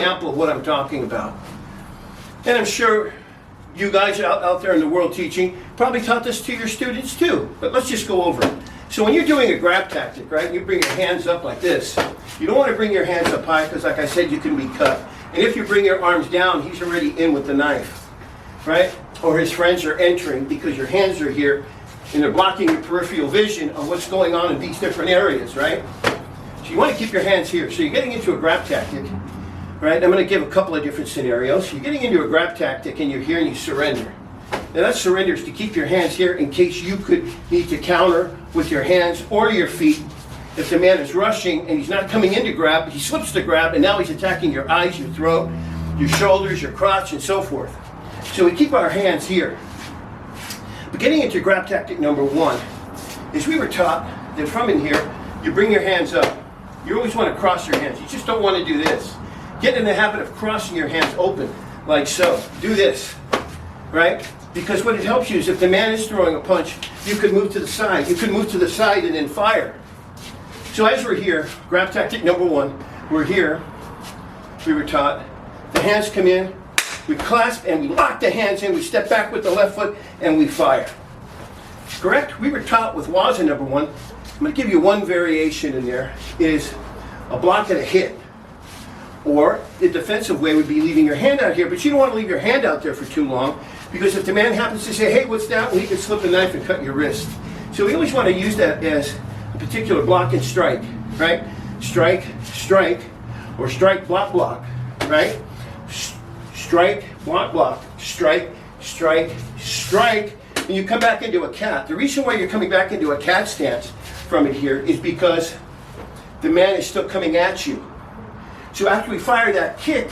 Example of what I'm talking about. And I'm sure you guys out there in the world teaching probably taught this to your students too, but let's just go over it. So when you're doing a grab tactic, right, you bring your hands up like this. You don't want to bring your hands up high because, like I said, you can be cut. And if you bring your arms down, he's already in with the knife, right? Or his friends are entering because your hands are here and they're blocking your peripheral vision of what's going on in these different areas, right? So you want to keep your hands here. So you're getting into a grab tactic, right? I'm going to give a couple of different scenarios. You're getting into a grab tactic and you're here and you surrender. Now that surrender is to keep your hands here in case you could need to counter with your hands or your feet. If the man is rushing and he's not coming in to grab, he slips to grab and now he's attacking your eyes, your throat, your shoulders, your crotch, and so forth. So we keep our hands here. But getting into grab tactic number one is we were taught that from in here, you bring your hands up. You always want to cross your hands. You just don't want to do this. Get in the habit of crossing your hands open, like so. Do this, right? Because what it helps you is if the man is throwing a punch, you could move to the side. You could move to the side and then fire. So as we're here, grab tactic number one, we're here, we were taught, the hands come in, we clasp and we lock the hands in, we step back with the left foot and we fire. Correct? We were taught with Waza number one, I'm going to give you one variation in there, is a block and a hit. Or the defensive way would be leaving your hand out here, but you don't want to leave your hand out there for too long because if the man happens to say, hey, what's that? Well, he can slip a knife and cut your wrist. So we always want to use that as a particular block and strike, right? Strike, strike, or strike, block, block, right? Strike, block, block, strike, strike, strike, and you come back into a cat. The reason why you're coming back into a cat stance from it here is because the man is still coming at you. So after we fire that kick,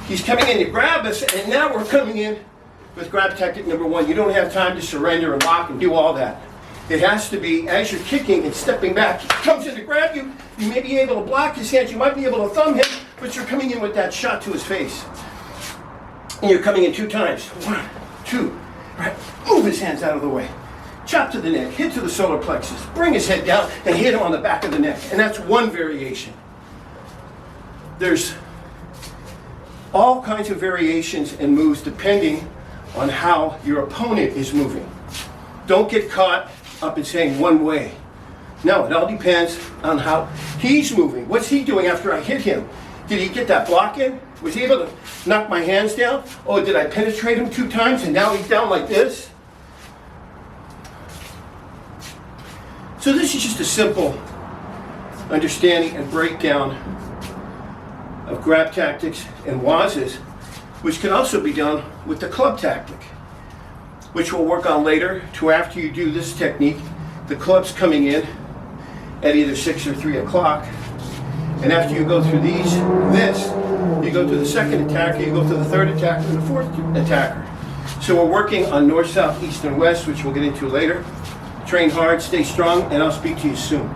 he's coming in to grab us, and now we're coming in with grab tactic number one. You don't have time to surrender and lock and do all that. It has to be, as you're kicking and stepping back, he comes in to grab you, you may be able to block his hands, you might be able to thumb him, but you're coming in with that shot to his face. And you're coming in 2 times. 1, 2, right? Move his hands out of the way. Chop to the neck, hit to the solar plexus, bring his head down, and hit him on the back of the neck. And that's one variation. There's all kinds of variations and moves depending on how your opponent is moving. Don't get caught up in saying one way. No, it all depends on how he's moving. What's he doing after I hit him? Did he get that block in? Was he able to knock my hands down? Oh, did I penetrate him 2 times and now he's down like this? So this is just a simple understanding and breakdown of grab tactics and Wazas, which can also be done with the club tactic, which we'll work on later. To after you do this technique, the club's coming in at either 6 or 3 o'clock, and after you go through this, you go to the second attacker, you go to the third attacker, and the fourth attacker. So we're working on north, south, east, and west, which we'll get into later. Train hard, stay strong, and I'll speak to you soon.